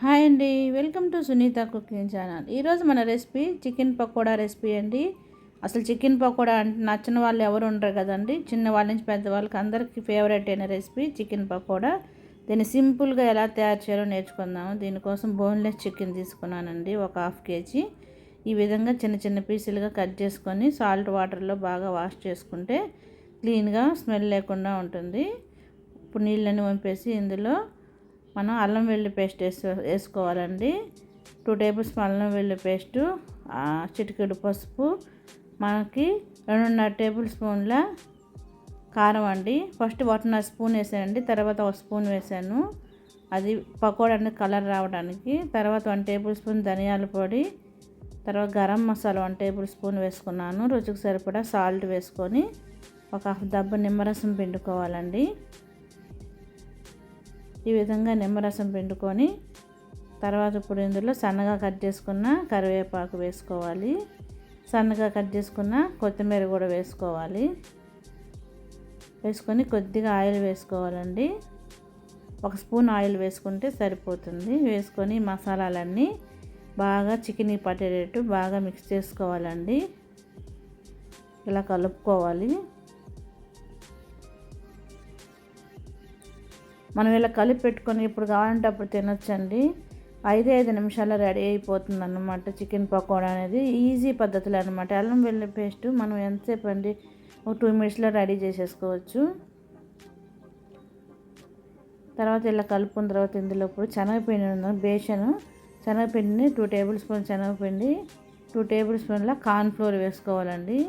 Hi అండి, welcome to Sunitha cooking channel. ఈరోజు మన రెసిపీ చికెన్ పకోడా రెసిపీ అండి. అసలు చికెన్ పకోడా అంటే నచ్చని వాళ్ళు ఎవరు ఉండరు కదండి. చిన్న వాళ్ళ నుంచి పెద్దవాళ్ళకి అందరికీ ఫేవరెట్ అయిన రెసిపీ చికెన్ పకోడా. దీన్ని సింపుల్గా ఎలా తయారు చేయాలో నేర్చుకుందాము. దీనికోసం బోన్లెస్ చికెన్ తీసుకున్నానండి, ఒక హాఫ్ కేజీ. ఈ విధంగా చిన్న చిన్న పీసులుగా కట్ చేసుకొని సాల్ట్ వాటర్లో బాగా వాష్ చేసుకుంటే క్లీన్గా స్మెల్ లేకుండా ఉంటుంది. ఇప్పుడు నీళ్ళని వంపేసి ఇందులో మనం అల్లం వెల్లుల్లి పేస్ట్ వేసుకోవాలండి. 2 టేబుల్ స్పూన్ అల్లం వెల్లుల్లి పేస్టు, చిటికెడు పసుపు, మనకి 2.5 టేబుల్ స్పూన్ల కారం అండి. ఫస్ట్ 1.5 స్పూన్ వేసానండి, తర్వాత 1 స్పూన్ వేసాను, అది పకోడా అనేది కలర్ రావడానికి. తర్వాత 1 టేబుల్ స్పూన్ ధనియాల పొడి, తర్వాత గరం మసాలా 1 టేబుల్ స్పూన్ వేసుకున్నాను. రుచికి సరిపడా సాల్ట్ వేసుకొని ఒక హాఫ్ దబ్బ నిమ్మరసం పిండుకోవాలండి. ఈ విధంగా నిమ్మరసం పిండుకొని తర్వాత ఇప్పుడు ఇందులో సన్నగా కట్ చేసుకున్న కరివేపాకు వేసుకోవాలి. సన్నగా కట్ చేసుకున్న కొత్తిమీర కూడా వేసుకోవాలి. వేసుకొని కొద్దిగా ఆయిల్ వేసుకోవాలండి. 1 స్పూన్ ఆయిల్ వేసుకుంటే సరిపోతుంది. వేసుకొని మసాలాలన్నీ బాగా చికెన్కి పట్టేటట్టు బాగా మిక్స్ చేసుకోవాలండి. ఇలా కలుపుకోవాలి. మనం ఇలా కలిపి పెట్టుకొని ఇప్పుడు కావాలంటే అప్పుడు తినొచ్చండి. 5 నిమిషాల్లో రెడీ అయిపోతుంది అన్నమాట చికెన్ పకోడా అనేది. ఈజీ పద్ధతులు అనమాట. అల్లం వెల్లుల్లి పేస్ట్ మనం ఎంతసేపు అండి, ఒక 2 మినిట్స్లో రెడీ చేసేసుకోవచ్చు. తర్వాత ఇలా కలుపుకున్న తర్వాత ఇందులో ఇప్పుడు శనగపిండి ఉంది, బేసను శనగపిండిని 2 టేబుల్ స్పూన్ శనగపిండి, 2 టేబుల్ స్పూన్ల కార్న్ఫ్లోర్ వేసుకోవాలండి.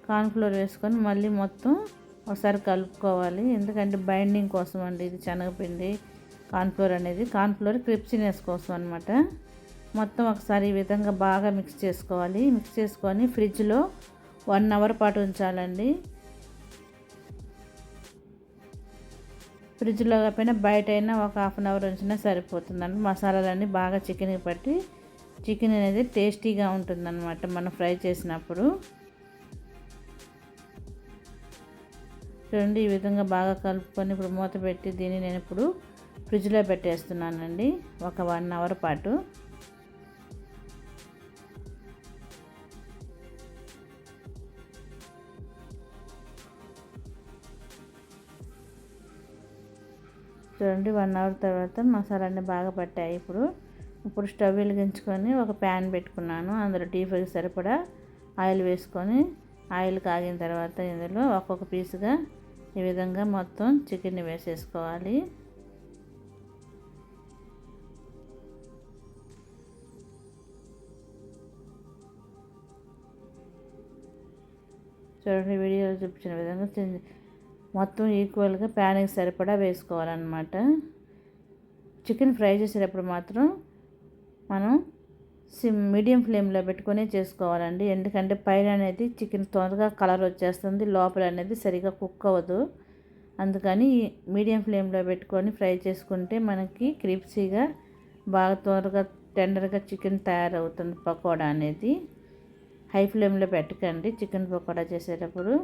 కార్న్ఫ్లోర్ వేసుకొని మళ్ళీ మొత్తం ఒకసారి కలుపుకోవాలి. ఎందుకంటే బైండింగ్ కోసం అండి ఇది శనగపిండి కార్న్ఫ్లోర్ అనేది. కార్న్ఫ్లోర్ క్రిప్సీనెస్ కోసం అనమాట. మొత్తం ఒకసారి ఈ విధంగా బాగా మిక్స్ చేసుకోవాలి. మిక్స్ చేసుకొని ఫ్రిడ్జ్లో 1 అవర్ పాటు ఉంచాలండి. ఫ్రిడ్జ్లో కాకపోయినా బయట అయినా ఒక హాఫ్ అన్ అవర్ ఉంచినా సరిపోతుందండి. మసాలాలన్నీ బాగా చికెన్కి పట్టి చికెన్ అనేది టేస్టీగా ఉంటుందన్నమాట మనం ఫ్రై చేసినప్పుడు. చూడండి, ఈ విధంగా బాగా కలుపుకొని ఇప్పుడు మూత పెట్టి దీన్ని నేను ఇప్పుడు ఫ్రిడ్జ్లో పెట్టేస్తున్నానండి ఒక 1 అవర్ పాటు. చూడండి, 1 అవర్ తర్వాత మసాలాన్ని బాగా పట్టాయి. ఇప్పుడు స్టవ్ వెలిగించుకొని ఒక ప్యాన్ పెట్టుకున్నాను. అందులో డీప్ ఫ్రైకి సరిపడా ఆయిల్ వేసుకొని ఆయిల్ కాగిన తర్వాత ఇందులో ఒక్కొక్క పీసుగా ఈ విధంగా మొత్తం చికెన్ని వేసేసుకోవాలి. చూడండి, వీడియోలో చూపించిన విధంగా మొత్తం ఈక్వల్గా ప్యాన్కి సరిపడా వేసుకోవాలన్నమాట. చికెన్ ఫ్రై చేసేటప్పుడు మాత్రం మనం మీడియం ఫ్లేమ్లో పెట్టుకొని చేసుకోవాలండి. ఎందుకంటే పైన అనేది చికెన్ త్వరగా కలర్ వచ్చేస్తుంది, లోపల అనేది సరిగా కుక్ అవ్వదు. అందుకని మీడియం ఫ్లేమ్లో పెట్టుకొని ఫ్రై చేసుకుంటే మనకి క్రిప్సీగా బాగా త్వరగా టెండర్గా చికెన్ తయారవుతుంది పకోడా అనేది. హై ఫ్లేమ్లో పెట్టకండి చికెన్ పకోడా చేసేటప్పుడు.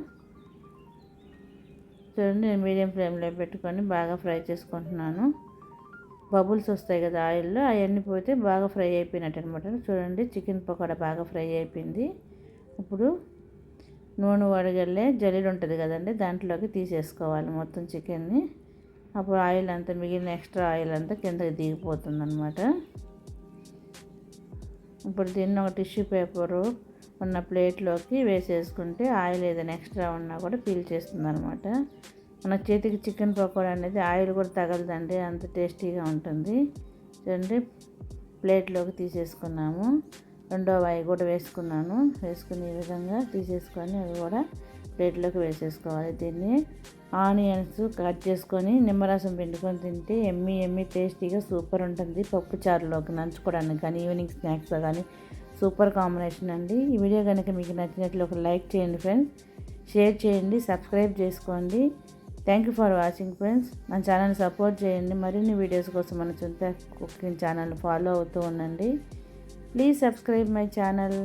చూడండి, నేను మీడియం ఫ్లేమ్లో పెట్టుకొని బాగా ఫ్రై చేసుకుంటున్నాను. బబుల్స్ వస్తాయి కదా ఆయిల్లో, అవన్నీ పోతే బాగా ఫ్రై అయిపోయినట్టు అనమాట. చూడండి, చికెన్ పకోడా బాగా ఫ్రై అయిపోయింది. ఇప్పుడు నూనె వడగల్లే జల్లెడ ఉంటుంది కదండి, దాంట్లోకి తీసేసుకోవాలి మొత్తం చికెన్ని. అప్పుడు ఆయిల్ అంతా మిగిలిన ఎక్స్ట్రా ఆయిల్ అంతా కిందకి దిగిపోతుంది అనమాట. ఇప్పుడు దీన్ని ఒక టిష్యూ పేపరు ఉన్న ప్లేట్లోకి వేసేసుకుంటే ఆయిల్ ఏదైనా ఎక్స్ట్రా ఉన్నా కూడా పీల్చేస్తుంది అనమాట. మన చేతికి చికెన్ పకోడా అనేది ఆయిల్ కూడా తగలదండి, అంత టేస్టీగా ఉంటుంది. చూడండి, ప్లేట్లోకి తీసేసుకున్నాము. రెండో వాయి కూడా వేసుకున్నాను. వేసుకుని ఈ విధంగా తీసేసుకొని అవి కూడా ప్లేట్లోకి వేసేసుకోవాలి. దీన్ని ఆనియన్స్ కట్ చేసుకొని నిమ్మరసం పిండుకొని తింటే ఎమ్మి టేస్టీగా సూపర్ ఉంటుంది. పప్పు చారులోకి నంచుకోవడానికి కానీ ఈవినింగ్ స్నాక్స్ కానీ సూపర్ కాంబినేషన్ అండి. ఈ వీడియో కనుక మీకు నచ్చినట్లు ఒక లైక్ చేయండి ఫ్రెండ్స్, షేర్ చేయండి, సబ్స్క్రైబ్ చేసుకోండి. Thank you for watching friends. మన ఛానల్ని సపోర్ట్ చేయండి. మరిన్ని వీడియోస్ కోసం మన సునీత కుకింగ్ ఛానల్ ఫాలో అవుతూ ఉండండి. Please subscribe my channel.